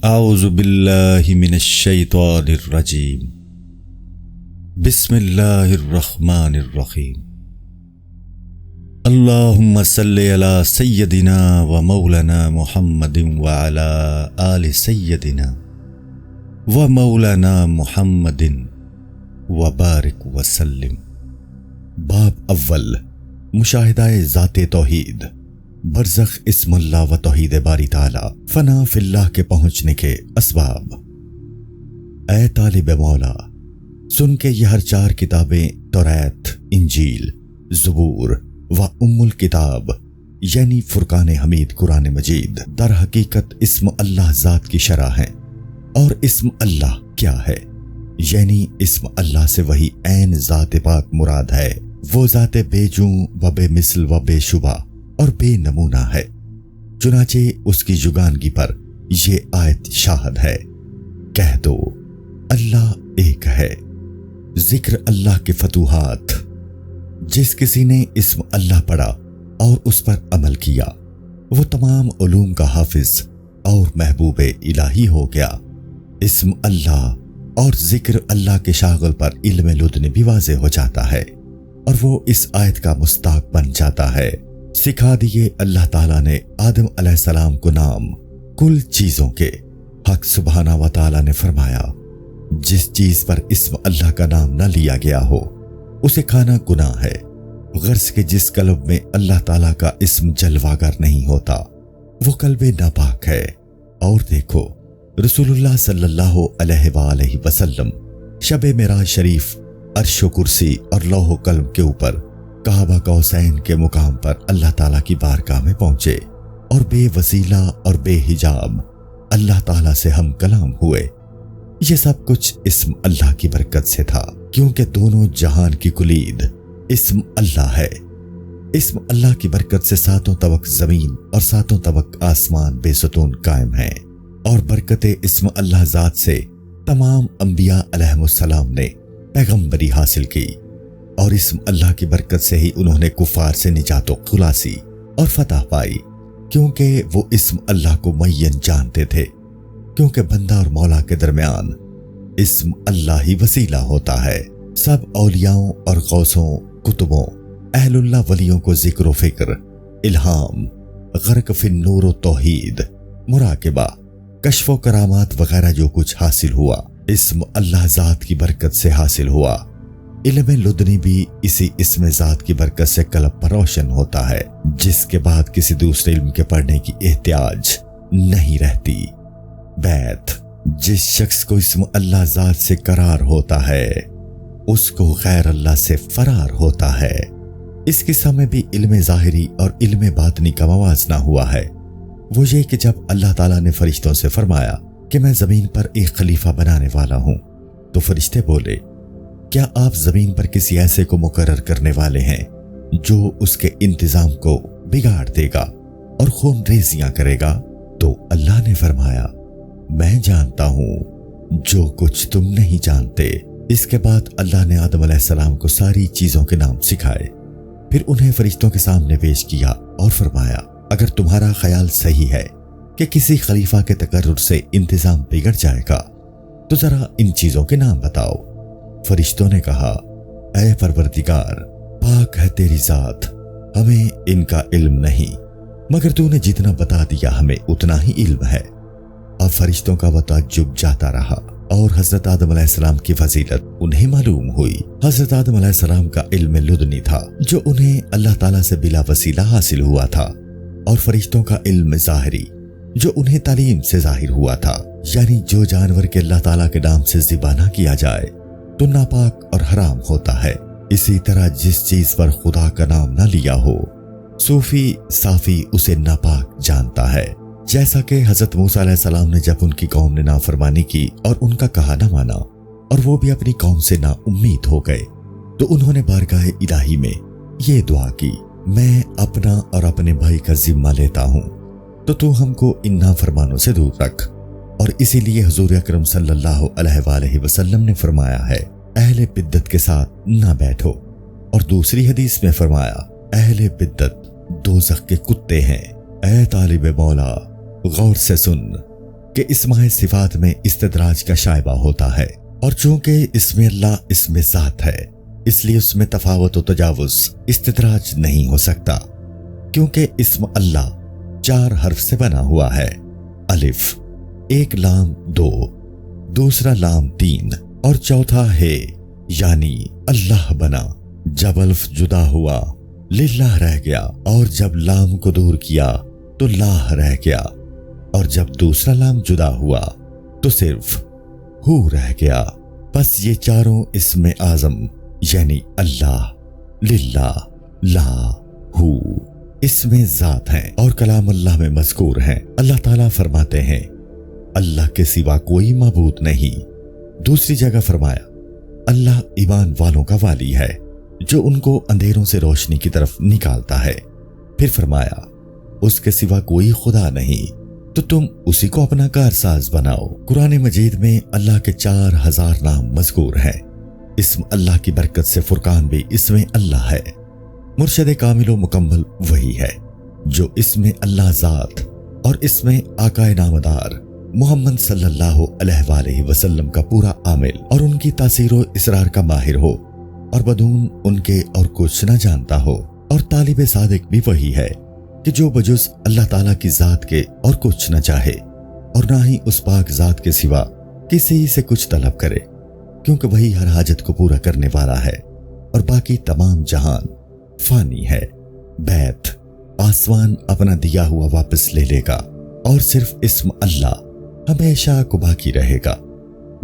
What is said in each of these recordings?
اعوذ باللہ من الشیطان الرجیم بسم اللہ الرحمن الرحیم اللہم صلی علی سیدنا و مولانا محمد وعلی آل سیدنا و مولانا محمد وبارک وسلم۔ باب اول، مشاہدہ ذات توحید، برزخ اسم اللہ و توحید باری تعالی، فنا فی اللہ کے پہنچنے کے اسباب۔ اے طالب مولا، سن کے یہ ہر چار کتابیں توریت، انجیل، زبور و ام الکتاب یعنی فرقان حمید قرآن مجید در حقیقت اسم اللہ ذات کی شرح ہیں۔ اور اسم اللہ کیا ہے؟ یعنی اسم اللہ سے وہی عین ذات پاک مراد ہے، وہ ذات بے جوں و بے مثل و بے شبہ اور بے نمونہ ہے۔ چنانچہ اس کی یگانگی پر یہ آیت شاہد ہے، کہہ دو اللہ ایک ہے۔ ذکر اللہ کے فتوحات، جس کسی نے اسم اللہ پڑھا اور اس پر عمل کیا وہ تمام علوم کا حافظ اور محبوب الہی ہو گیا۔ اسم اللہ اور ذکر اللہ کے شاغل پر علم لدن بھی واضح ہو جاتا ہے اور وہ اس آیت کا مستحق بن جاتا ہے۔ سکھا دیے اللہ تعالیٰ نے آدم علیہ السلام کو نام کل چیزوں کے۔ حق سبحانہ و تعالیٰ نے فرمایا، جس چیز پر اسم اللہ کا نام نہ لیا گیا ہو اسے کھانا گناہ ہے، غرض کہ جس قلب میں اللہ تعالیٰ کا اسم جلواگر نہیں ہوتا وہ قلب ناپاک ہے۔ اور دیکھو رسول اللہ صلی اللہ علیہ وآلہ وسلم شب معراج شریف عرش و کرسی اور لوح و قلم کے اوپر کعبہ قوسین کے مقام پر اللہ تعالیٰ کی بارگاہ میں پہنچے اور بے وسیلہ اور بے حجاب اللہ تعالیٰ سے ہم کلام ہوئے۔ یہ سب کچھ اسم اللہ کی برکت سے تھا، کیونکہ دونوں جہان کی کلید اسم اللہ ہے۔ اسم اللہ کی برکت سے ساتوں طبق زمین اور ساتوں طبق آسمان بے ستون قائم ہیں، اور برکت اسم اللہ ذات سے تمام انبیاء علیہم السلام نے پیغمبری حاصل کی، اور اسم اللہ کی برکت سے ہی انہوں نے کفار سے نجات و خلاصی اور فتح پائی، کیونکہ وہ اسم اللہ کو معین جانتے تھے۔ کیونکہ بندہ اور مولا کے درمیان اسم اللہ ہی وسیلہ ہوتا ہے۔ سب اولیاؤں اور غوثوں، کتبوں، اہل اللہ ولیوں کو ذکر و فکر، الہام، غرق فی النور و توحید، مراقبہ، کشف و کرامات وغیرہ جو کچھ حاصل ہوا اسم اللہ ذات کی برکت سے حاصل ہوا۔ علم لدنی بھی اسی اسم ذات کی برکت سے قلب پر روشن ہوتا ہے، جس کے بعد کسی دوسرے علم کے پڑھنے کی احتیاج نہیں رہتی۔ بیت، جس شخص کو اسم اللہ ذات سے قرار ہوتا ہے اس کو غیر اللہ سے فرار ہوتا ہے۔ اس قصہ میں بھی علم ظاہری اور علم باطنی کا موازنہ ہوا ہے۔ وہ یہ کہ جب اللہ تعالیٰ نے فرشتوں سے فرمایا کہ میں زمین پر ایک خلیفہ بنانے والا ہوں، تو فرشتے بولے، کیا آپ زمین پر کسی ایسے کو مقرر کرنے والے ہیں جو اس کے انتظام کو بگاڑ دے گا اور خون ریزیاں کرے گا؟ تو اللہ نے فرمایا، میں جانتا ہوں جو کچھ تم نہیں جانتے۔ اس کے بعد اللہ نے آدم علیہ السلام کو ساری چیزوں کے نام سکھائے، پھر انہیں فرشتوں کے سامنے پیش کیا اور فرمایا، اگر تمہارا خیال صحیح ہے کہ کسی خلیفہ کے تقرر سے انتظام بگڑ جائے گا تو ذرا ان چیزوں کے نام بتاؤ۔ فرشتوں نے کہا، اے پروردگار، پاک ہے تیری ذات، ہمیں ان کا علم نہیں، مگر تو نے جتنا بتا دیا ہمیں اتنا ہی علم ہے۔ اب فرشتوں کا وہ تعجب جاتا رہا اور حضرت آدم علیہ السلام کی فضیلت انہیں معلوم ہوئی۔ حضرت آدم علیہ السلام کا علم لدنی تھا جو انہیں اللہ تعالیٰ سے بلا وسیلہ حاصل ہوا تھا، اور فرشتوں کا علم ظاہری جو انہیں تعلیم سے ظاہر ہوا تھا، یعنی جو جانور کے اللہ تعالیٰ کے نام سے ذبح نہ کیا جائے تو ناپاک اور حرام ہوتا ہے۔ اسی طرح جس چیز پر خدا کا نام نہ لیا ہو صوفی صافی اسے ناپاک جانتا ہے۔ جیسا کہ حضرت موسیٰ علیہ السلام نے جب ان کی قوم نے نافرمانی کی اور ان کا کہا نہ مانا اور وہ بھی اپنی قوم سے نا امید ہو گئے، تو انہوں نے بارگاہ الہی میں یہ دعا کی، میں اپنا اور اپنے بھائی کا ذمہ لیتا ہوں تو ہم کو ان نافرمانوں سے دور رکھ۔ اور اسی لیے حضور اکرم صلی اللہ علیہ وآلہ وسلم نے فرمایا ہے، اہل بدعت کے ساتھ نہ بیٹھو، اور دوسری حدیث میں فرمایا، اہل بدعت دوزخ کے کتے ہیں۔ اے طالب مولا، غور سے سن کہ اسماء صفات میں استدراج کا شائبہ ہوتا ہے، اور چونکہ اسم اللہ اسم ذات ہے اس لیے اس میں تفاوت و تجاوز استدراج نہیں ہو سکتا، کیونکہ اسم اللہ 4 حرف سے بنا ہوا ہے، الف، ایک لام 2، دوسرا لام 3 اور چوتھا ہے، یعنی اللہ بنا۔ جب الف جدا ہوا للہ رہ گیا، اور جب لام کو دور کیا تو لاہ رہ گیا، اور جب دوسرا لام جدا ہوا تو صرف ہو رہ گیا۔ بس یہ چاروں اسم اعظم یعنی اللہ، للہ، لا، ہو اسم ذات ہیں اور کلام اللہ میں مذکور ہیں۔ اللہ تعالیٰ فرماتے ہیں اللہ کے سوا کوئی معبود نہیں۔ دوسری جگہ فرمایا اللہ ایمان والوں کا والی ہے جو ان کو اندھیروں سے روشنی کی طرف نکالتا ہے۔ پھر فرمایا اس کے سوا کوئی خدا نہیں تو تم اسی کو اپنا کارساز بناؤ۔ قرآن مجید میں اللہ کے 4000 نام مذکور ہیں۔ اسم اللہ کی برکت سے فرقان بھی اسم اللہ ہے۔ مرشد کامل و مکمل وہی ہے جو اسم اللہ ذات اور اسم آقائے نامدار محمد صلی اللہ علیہ وآلہ وسلم کا پورا عامل اور ان کی تاثیر و اسرار کا ماہر ہو اور بدون ان کے اور کچھ نہ جانتا ہو۔ اور طالب صادق بھی وہی ہے کہ جو بجز اللہ تعالیٰ کی ذات کے اور کچھ نہ چاہے اور نہ ہی اس پاک ذات کے سوا کسی سے کچھ طلب کرے، کیونکہ وہی ہر حاجت کو پورا کرنے والا ہے اور باقی تمام جہان فانی ہے۔ بیت، آسمان اپنا دیا ہوا واپس لے لے گا اور صرف اسم اللہ ہمیشہ کو باقی رہے گا۔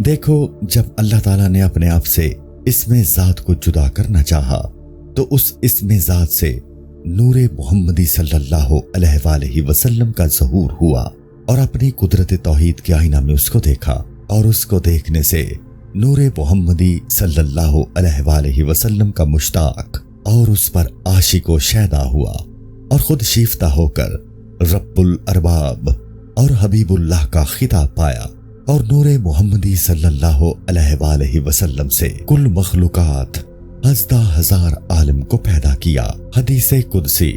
دیکھو جب اللہ تعالیٰ نے اپنے آپ سے اسم ذات کو جدا کرنا چاہا تو اس اسم ذات سے نور محمدی صلی اللہ علیہ وآلہ وسلم کا ظہور ہوا اور اپنی قدرت توحید کے آئینہ میں اس کو دیکھا، اور اس کو دیکھنے سے نور محمدی صلی اللہ علیہ وآلہ وسلم کا مشتاق اور اس پر عاشق و شیدا ہوا اور خود شیفتہ ہو کر رب الارباب اور حبیب اللہ کا خطاب پایا، اور نور محمدی صلی اللہ علیہ وآلہ وسلم سے کل مخلوقات 10,000 عالم کو پیدا کیا۔ حدیث قدسی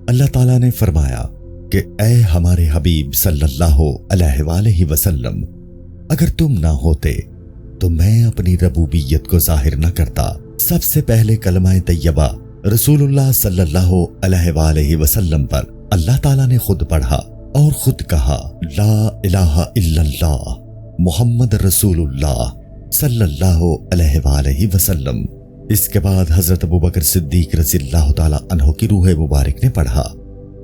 اللہ تعالیٰ نے فرمایا کہ اے ہمارے حبیب صلی اللہ علیہ وآلہ وسلم، اگر تم نہ ہوتے تو میں اپنی ربوبیت کو ظاہر نہ کرتا۔ سب سے پہلے کلمہ طیبہ رسول اللہ صلی اللہ علیہ وآلہ وسلم پر اللہ تعالیٰ نے خود پڑھا اور خود کہا لا الہ الا اللہ محمد رسول اللہ صلی اللہ علیہ وآلہ وسلم۔ اس کے بعد حضرت ابوبکر صدیق رضی اللہ تعالیٰ عنہ کی روح مبارک نے پڑھا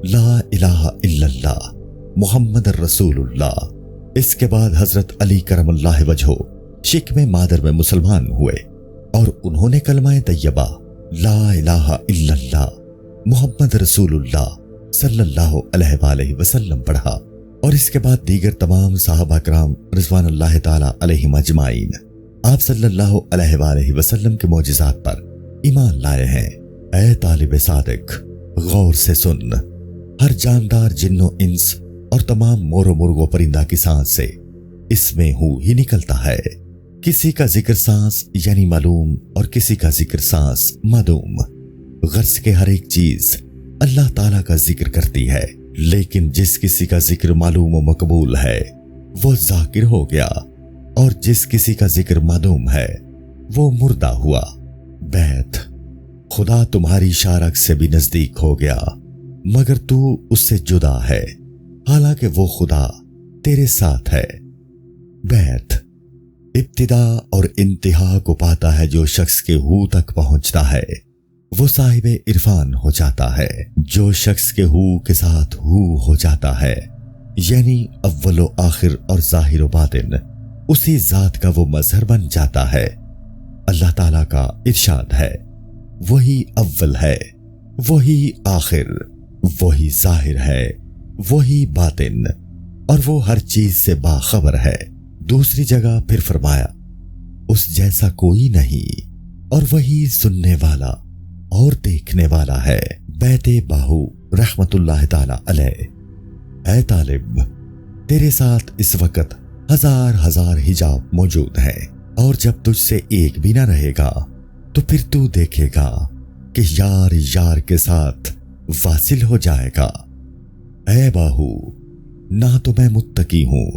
لا الہ الا اللہ محمد رسول اللہ۔ اس کے بعد حضرت علی کرم اللہ وجہہ شکم مادر میں مسلمان ہوئے اور انہوں نے کلمہ طیبہ لا الہ الا اللہ محمد رسول اللہ صلی اللہ علیہ وآلہ وسلم پڑھا، اور اس کے بعد دیگر تمام صحابہ کرام رضوان اللہ تعالیٰ علیہم اجمعین آپ صلی اللہ علیہ وآلہ وسلم کے معجزات پر ایمان لائے ہیں۔ اے طالب صادق، غور سے سن، ہر جاندار جن و انس اور تمام مور و مرغ و پرندہ کی سانس سے اس میں ہو ہی نکلتا ہے۔ کسی کا ذکر سانس یعنی معلوم اور کسی کا ذکر سانس معدوم۔ غرض کے ہر ایک چیز اللہ تعالیٰ کا ذکر کرتی ہے، لیکن جس کسی کا ذکر معلوم و مقبول ہے وہ ذاکر ہو گیا، اور جس کسی کا ذکر معدوم ہے وہ مردہ ہوا۔ بیت، خدا تمہاری شارک سے بھی نزدیک ہو گیا مگر تو اس سے جدا ہے، حالانکہ وہ خدا تیرے ساتھ ہے۔ بیت، ابتدا اور انتہا کو پاتا ہے جو شخص کے ہو تک پہنچتا ہے وہ صاحب عرفان ہو جاتا ہے۔ جو شخص کے ہو کے ساتھ ہو جاتا ہے یعنی اول و آخر اور ظاہر و باطن اسی ذات کا وہ مظہر بن جاتا ہے۔ اللہ تعالیٰ کا ارشاد ہے وہی اول ہے، وہی آخر، وہی ظاہر ہے، وہی باطن، اور وہ ہر چیز سے باخبر ہے۔ دوسری جگہ پھر فرمایا اس جیسا کوئی نہیں، اور وہی سننے والا اور دیکھنے والا ہے۔ بیت باہو رحمت اللہ تعالی علیہ۔ اے طالب، تیرے ساتھ اس وقت ہزار حجاب موجود ہیں، اور جب تجھ سے ایک بھی نہ رہے گا تو پھر تو دیکھے گا کہ یار یار کے ساتھ واصل ہو جائے گا۔ اے باہو، نہ تو میں متقی ہوں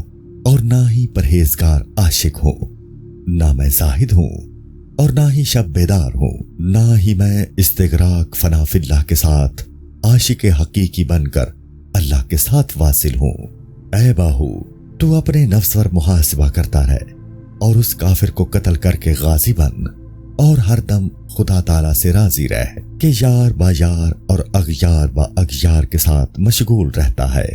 اور نہ ہی پرہیزگار عاشق ہوں، نہ میں زاہد ہوں اور نہ ہی شب بیدار ہوں، نہ ہی میں استغراق فنا فی اللہ کے ساتھ عاشق حقیقی بن کر اللہ کے ساتھ واصل ہوں۔ اے باہو، تو اپنے نفس پر محاسبہ کرتا رہ اور اس کافر کو قتل کر کے غازی بن، اور ہر دم خدا تعالیٰ سے راضی رہ کہ یار با یار اور اغیار با اغیار کے ساتھ مشغول رہتا ہے،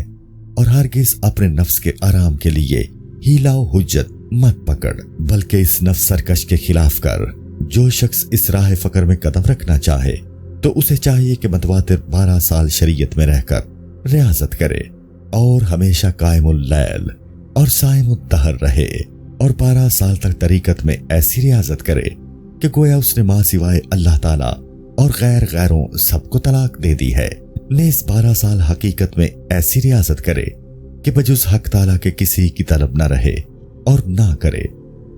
اور ہرگز اپنے نفس کے آرام کے لیے ہیلا و حجت مت پکڑ، بلکہ اس نفس سرکش کے خلاف کر۔ جو شخص اس راہ فقر میں قدم رکھنا چاہے تو اسے چاہیے کہ متواتر 12 سال شریعت میں رہ کر ریاضت کرے اور ہمیشہ قائم اللیل اور صائم الدہر رہے، اور 12 سال تک طریقت میں ایسی ریاضت کرے کہ گویا اس نے ماں سوائے اللہ تعالیٰ اور غیروں سب کو طلاق دے دی ہے۔ نیز 12 سال حقیقت میں ایسی ریاضت کرے کہ بجز حق تعالیٰ کے کسی کی طلب نہ رہے اور نہ کرے،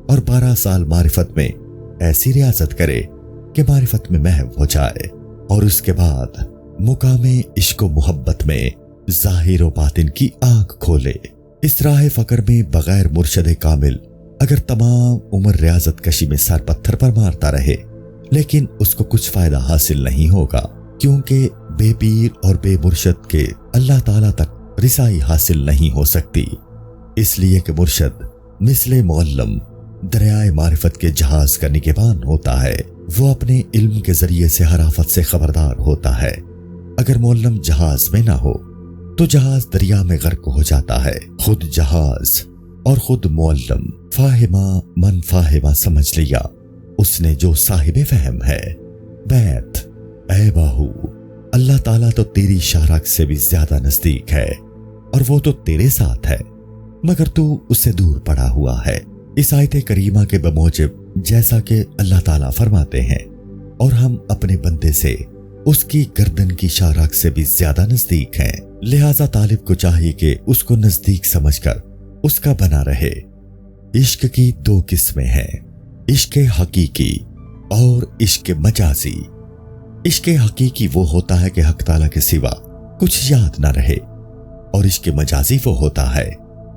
اور 12 سال معرفت میں ایسی ریاضت کرے کہ معرفت میں محو ہو جائے، اور اس کے بعد مقام عشق و محبت میں ظاہر و باطن کی آنکھ کھولے۔ اس راہ فقر میں بغیر مرشد کامل اگر تمام عمر ریاضت کشی میں سر پتھر پر مارتا رہے، لیکن اس کو کچھ فائدہ حاصل نہیں ہوگا، کیونکہ بے پیر اور بے مرشد کے اللہ تعالیٰ تک رسائی حاصل نہیں ہو سکتی۔ اس لیے کہ مرشد مثل معلم دریائے معرفت کے جہاز کا نگہبان ہوتا ہے، وہ اپنے علم کے ذریعے سے ہر آفت سے خبردار ہوتا ہے۔ اگر معلم جہاز میں نہ ہو تو جہاز دریا میں غرق ہو جاتا ہے۔ خود جہاز اور خود معلم، فاہمہ من فاہمہ سمجھ لیا اس نے جو صاحب فہم ہے۔ بیت، اے باہو، اللہ تعالیٰ تو تیری شارک سے بھی زیادہ نزدیک ہے، اور وہ تو تیرے ساتھ ہے، مگر تو اس سے دور پڑا ہوا ہے۔ اس آیت کریمہ کے بموجب جیسا کہ اللہ تعالیٰ فرماتے ہیں، اور ہم اپنے بندے سے اس کی گردن کی شارک سے بھی زیادہ نزدیک ہیں، لہٰذا طالب کو چاہیے کہ اس کو نزدیک سمجھ کر اس کا بنا رہے۔ عشق کی 2 قسمیں ہیں، عشق حقیقی اور عشق مجازی۔ عشق حقیقی وہ ہوتا ہے کہ حق تعالیٰ کے سوا کچھ یاد نہ رہے، اور عشق مجازی وہ ہوتا ہے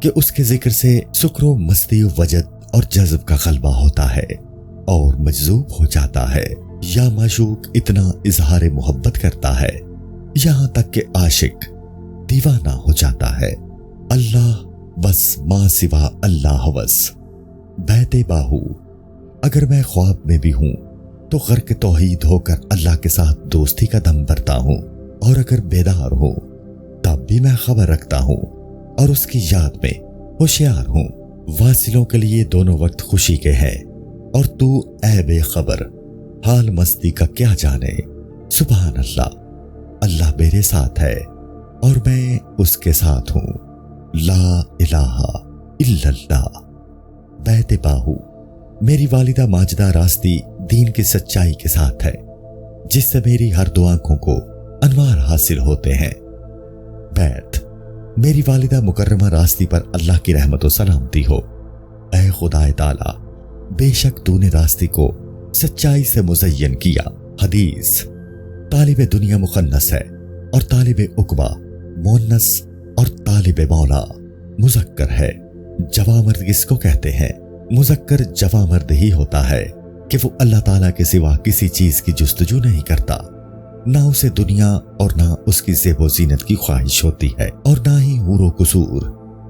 کہ اس کے ذکر سے سکر و مستی و وجد اور جذب کا غلبہ ہوتا ہے اور مجذوب ہو جاتا ہے، یا معشوق اتنا اظہار محبت کرتا ہے یہاں تک کہ عاشق دیوانہ ہو جاتا ہے۔ اللہ بس ما سوا اللہ ہوس۔ بیت باہو، اگر میں خواب میں بھی ہوں تو غرق توحید ہو کر اللہ کے ساتھ دوستی کا دم بھرتا ہوں، اور اگر بیدار ہوں تب بھی میں خبر رکھتا ہوں اور اس کی یاد میں ہوشیار ہوں۔ واصلوں کے لیے دونوں وقت خوشی کے ہیں، اور تو اے بے خبر حال مستی کا کیا جانے۔ سبحان اللہ، اللہ میرے ساتھ ہے اور میں اس کے ساتھ ہوں، لا الہ الا اللہ۔ بیت باہو، میری والدہ ماجدہ راستی دین کی سچائی کے ساتھ ہے، جس سے میری ہر 2 آنکھوں کو انوار حاصل ہوتے ہیں۔ بیت، میری والدہ مکرمہ راستی پر اللہ کی رحمت و سلامتی ہو۔ اے خدا تعالی، بے شک تو نے راستی کو سچائی سے مزین کیا۔ حدیث، طالب دنیا مخنث ہے اور طالب عقبہ مونس، اور طالب مولا مذکر ہے۔ جواں مرد کس کو کہتے ہیں؟ مذکر جواں مرد ہی ہوتا ہے کہ وہ اللہ تعالیٰ کے سوا کسی چیز کی جستجو نہیں کرتا، نہ اسے دنیا اور نہ اس کی زیب و زینت کی خواہش ہوتی ہے، اور نہ ہی حور و قصور،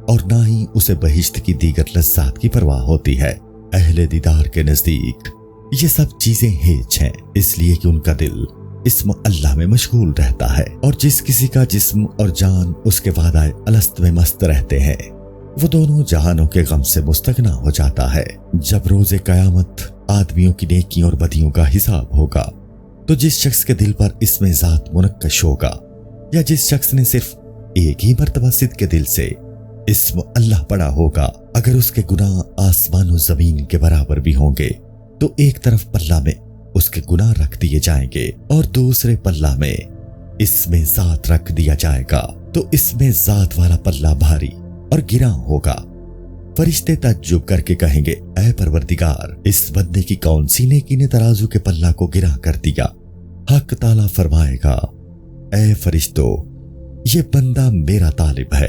اور نہ ہی اسے بہشت کی دیگر لذات کی پرواہ ہوتی ہے۔ اہل دیدار کے نزدیک یہ سب چیزیں ہیچ ہیں، اس لیے کہ ان کا دل اسم اللہ میں مشغول رہتا ہے، اور جس کسی کا جسم اور جان اس کے وعدہ الست میں مست رہتے ہیں، وہ دونوں جہانوں کے غم سے مستغنا ہو جاتا ہے۔ جب روز قیامت آدمیوں کی نیکیوں اور بدیوں کا حساب ہوگا تو جس شخص کے دل پر اسم ذات منقش ہوگا، یا جس شخص نے صرف ایک ہی مرتبہ صدق کے دل سے اسم اللہ پڑھا ہوگا، اگر اس کے گناہ آسمان و زمین کے برابر بھی ہوں گے تو ایک طرف پلہ میں اس کے گناہ رکھ دیے جائیں گے اور دوسرے پلہ میں اسم ذات رکھ دیا جائے گا، تو اسم ذات والا پلہ بھاری اور گراں ہوگا۔ فرشتے تعجب کر کے کہیں گے، اے پروردگار، اس بندے کی کون سی نیکی نے ترازو کے پلہ کو گراں کر دیا؟ حق تعالیٰ فرمائے گا، اے فرشتو، یہ بندہ میرا طالب ہے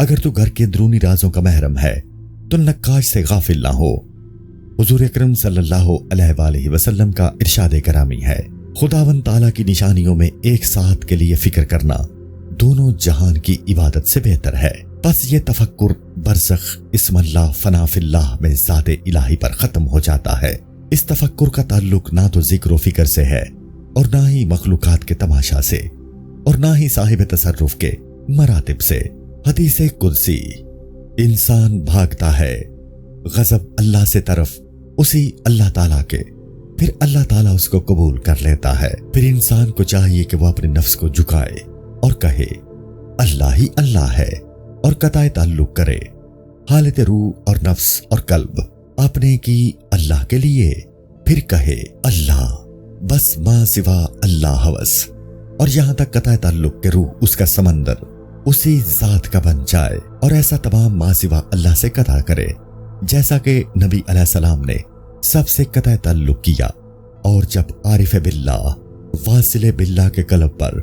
اگر تو گھر کے اندرونی رازوں کا محرم ہے تو نقاش سے غافل نہ ہو۔ حضور اکرم صلی اللہ علیہ وآلہ وسلم کا ارشاد گرامی ہے، خداوند تعالیٰ کی نشانیوں میں ایک ساتھ کے لیے فکر کرنا دونوں جہان کی عبادت سے بہتر ہے۔ پس یہ تفکر برزخ اسم اللہ فنا فی اللہ میں ذات الہی پر ختم ہو جاتا ہے۔ اس تفکر کا تعلق نہ تو ذکر و فکر سے ہے اور نہ ہی مخلوقات کے تماشا سے اور نہ ہی صاحب تصرف کے مراتب سے۔ حدیث قدسی، انسان بھاگتا ہے غضب اللہ سے طرف اسی اللہ تعالیٰ کے، پھر اللہ تعالیٰ اس کو قبول کر لیتا ہے۔ پھر انسان کو چاہیے کہ وہ اپنے نفس کو جھکائے اور کہے اللہ ہی اللہ ہے اور قطع تعلق کرے۔ حالت روح اور نفس اور قلب آپ نے کی اللہ کے لیے، پھر کہے اللہ بس ما سوا اللہ ہوس، اور یہاں تک قطع تعلق کے روح اس کا سمندر اسی ذات کا بن جائے اور ایسا تمام ما سوا اللہ سے قطع کرے جیسا کہ نبی علیہ السلام نے سب سے قطع تعلق کیا۔ اور جب عارف باللہ واصل باللہ کے قلب پر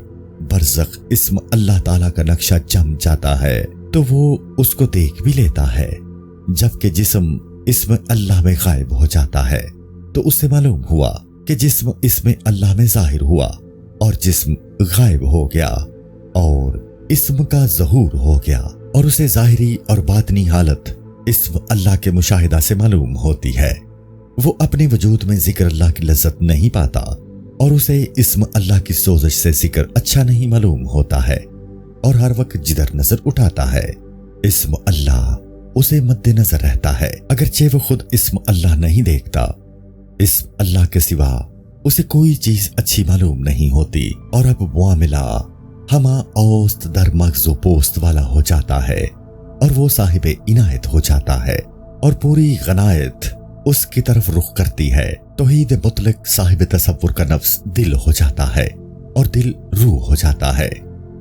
برزخ اسم اللہ تعالیٰ کا نقشہ جم جاتا ہے تو وہ اس کو دیکھ بھی لیتا ہے، جبکہ جسم اسم اللہ میں غائب ہو جاتا ہے تو اس سے معلوم ہوا کہ جسم اسم اللہ میں ظاہر ہوا اور جسم غائب ہو گیا اور اسم کا ظہور ہو گیا، اور اسے ظاہری اور باطنی حالت اسم اللہ کے مشاہدہ سے معلوم ہوتی ہے۔ وہ اپنے وجود میں ذکر اللہ کی لذت نہیں پاتا اور اسے اسم اللہ کی سوزش سے ذکر اچھا نہیں معلوم ہوتا ہے، اور ہر وقت جدھر نظر اٹھاتا ہے اسم اللہ اسے مد نظر رہتا ہے، اگرچہ وہ خود اسم اللہ نہیں دیکھتا۔ اسم اللہ کے سوا اسے کوئی چیز اچھی معلوم نہیں ہوتی، اور اب معاملہ ہما اوست در مغز و پوست والا ہو جاتا ہے اور وہ صاحب عنایت ہو جاتا ہے اور پوری غنایت اس کی طرف رخ کرتی ہے۔ توحید مطلق صاحب تصور کا نفس دل ہو جاتا ہے اور دل روح ہو جاتا ہے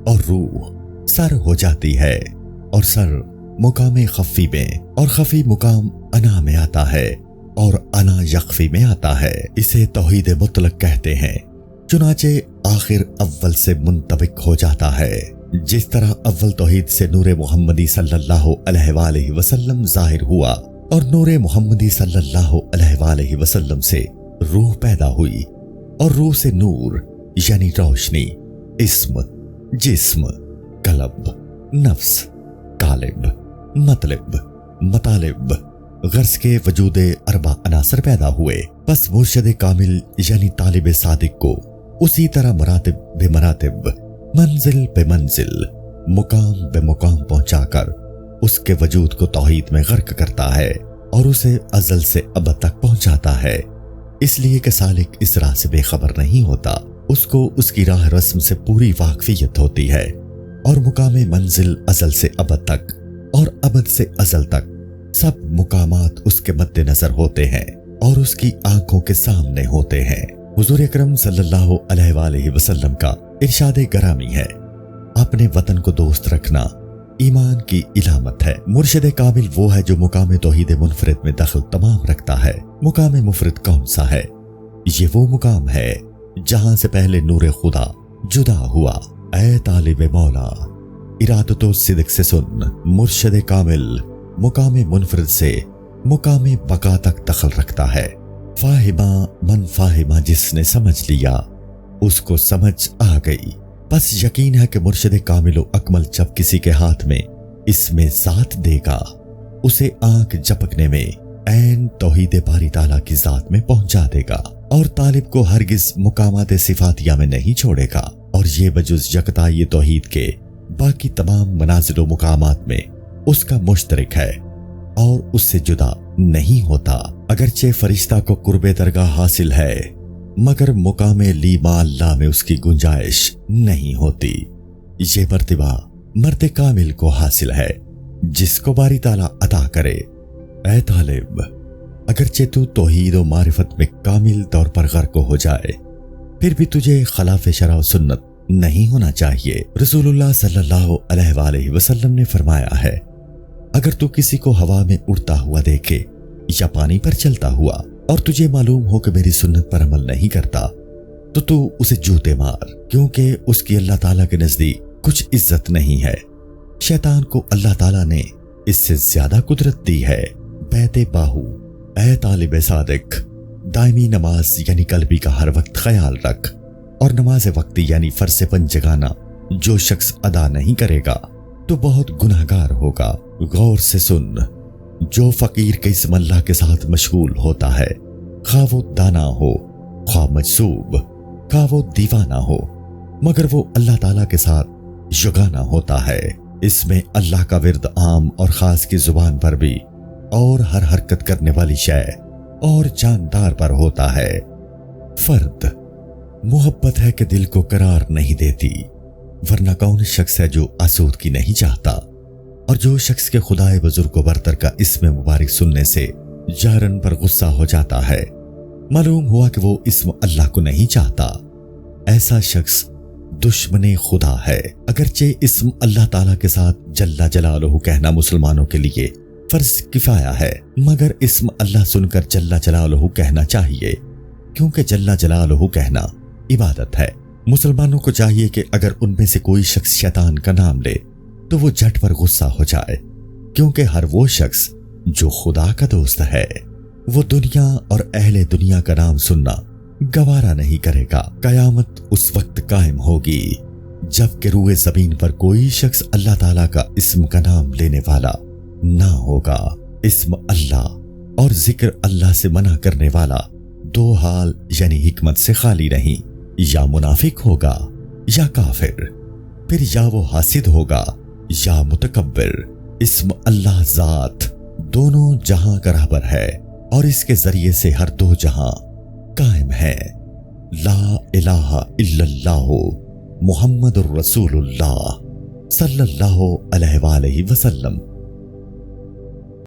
اور روح سر ہو جاتی ہے اور سر مقام خفی میں اور خفی مقام انا میں آتا ہے اور انا یخفی میں آتا ہے۔ اسے توحید مطلق کہتے ہیں۔ چنانچہ آخر اول سے منطبق ہو جاتا ہے، جس طرح اول توحید سے نور محمدی صلی اللہ علیہ وآلہ وسلم ظاہر ہوا اور نور محمدی صلی اللہ علیہ وآلہ وسلم سے روح پیدا ہوئی اور روح سے نور یعنی روشنی، اسم، جسم، قلب، نفس، قالب، مطلب، مطالب، غرض کے وجود اربع عناصر پیدا ہوئے۔ پس مرشد کامل یعنی طالب صادق کو اسی طرح مراتب بے مراتب، منزل بے منزل، مقام بے مقام پہنچا کر اس کے وجود کو توحید میں غرق کرتا ہے اور اسے ازل سے ابد تک پہنچاتا ہے۔ اس لیے کہ سالک اس راہ سے بے خبر نہیں ہوتا، اس کو اس کی راہ رسم سے پوری واقفیت ہوتی ہے، اور مقام منزل ازل سے ابد تک اور ابد سے ازل تک سب مقامات اس کے مد نظر ہوتے ہیں اور اس کی آنکھوں کے سامنے ہوتے ہیں۔ حضور اکرم صلی اللہ علیہ وآلہ وسلم کا ارشاد گرامی ہے، اپنے وطن کو دوست رکھنا ایمان کی علامت ہے۔ مرشد کامل وہ ہے جو مقام توحید منفرد میں دخل تمام رکھتا ہے۔ مقام مفرد کون سا ہے؟ یہ وہ مقام ہے جہاں سے پہلے نور خدا جدا ہوا۔ اے طالب مولا، ارادت و صدق سے سن، مرشد کامل مقام منفرد سے مقام بقا تک دخل رکھتا ہے۔ فاہمہ من فاہمہ، جس نے سمجھ لیا اس کو سمجھ آ گئی۔ بس یقین ہے کہ مرشد کامل و اکمل جب کسی کے ہاتھ میں اس میں ذات دے گا، اسے آنکھ جھپکنے میں عین توحید باری تعالیٰ کی ذات میں پہنچا دے گا، اور طالب کو ہرگز مقامات صفاتیہ میں نہیں چھوڑے گا، اور یہ بجز یکتائی توحید کے باقی تمام منازل و مقامات میں اس کا مشترک ہے اور اس سے جدا نہیں ہوتا۔ اگرچہ فرشتہ کو قرب درگاہ حاصل ہے، مگر مقام لیما اللہ میں اس کی گنجائش نہیں ہوتی۔ یہ مرتبہ مرد کامل کو حاصل ہے، جس کو باری تعالیٰ عطا کرے۔ اے طالب، اگرچہ تو توحید و معرفت میں کامل طور پر غرق ہو جائے، پھر بھی تجھے خلاف شرع و سنت نہیں ہونا چاہیے۔ رسول اللہ صلی اللہ علیہ وآلہ وسلم نے فرمایا ہے، اگر تو کسی کو ہوا میں اڑتا ہوا دیکھے یا پانی پر چلتا ہوا اور تجھے معلوم ہو کہ میری سنت پر عمل نہیں کرتا تو اسے جوتے مار، کیونکہ اس کی اللہ تعالیٰ کے نزدیک کچھ عزت نہیں ہے۔ شیطان کو اللہ تعالیٰ نے اس سے زیادہ قدرت دی ہے۔ بیت باہو، اے طالب صادق، دائمی نماز یعنی قلبی کا ہر وقت خیال رکھ، اور نماز وقتی یعنی فرض پنجگانہ جو شخص ادا نہیں کرے گا تو بہت گناہگار ہوگا۔ غور سے سن، جو فقیر کے اسم اللہ کے ساتھ مشغول ہوتا ہے، خواہ وہ دانا ہو، خواہ مجذوب، خواہ وہ دیوانہ ہو، مگر وہ اللہ تعالیٰ کے ساتھ یگانہ ہوتا ہے۔ اس میں اللہ کا ورد عام اور خاص کی زبان پر بھی اور ہر حرکت کرنے والی شے اور جاندار پر ہوتا ہے۔ فرد محبت ہے کہ دل کو قرار نہیں دیتی، ورنہ کون شخص ہے جو آسودگی نہیں چاہتا؟ اور جو شخص کے خدائے بزرگ و برتر کا اسم مبارک سننے سے جہرن پر غصہ ہو جاتا ہے، معلوم ہوا کہ وہ اسم اللہ کو نہیں چاہتا، ایسا شخص دشمن خدا ہے۔ اگرچہ اسم اللہ تعالیٰ کے ساتھ جل جلالہ کہنا مسلمانوں کے لیے فرض کفایہ ہے، مگر اسم اللہ سن کر جل جلالہ کہنا چاہیے، کیونکہ جل جلالہ کہنا عبادت ہے۔ مسلمانوں کو چاہیے کہ اگر ان میں سے کوئی شخص شیطان کا نام لے تو وہ جھٹ پر غصہ ہو جائے، کیونکہ ہر وہ شخص جو خدا کا دوست ہے وہ دنیا اور اہل دنیا کا نام سننا گوارا نہیں کرے گا۔ قیامت اس وقت قائم ہوگی جب کہ روئے زمین پر کوئی شخص اللہ تعالیٰ کا اسم کا نام لینے والا نہ ہوگا۔ اسم اللہ اور ذکر اللہ سے منع کرنے والا دو حال یعنی حکمت سے خالی نہیں، یا منافق ہوگا یا کافر، پھر یا وہ حاسد ہوگا یا متکبر۔ اسم اللہ ذات دونوں جہاں کا رہبر ہے اور اس کے ذریعے سے ہر دو جہاں قائم ہے۔ لا الہ الا اللہ محمد الرسول اللہ صلی اللہ علیہ وآلہ وسلم۔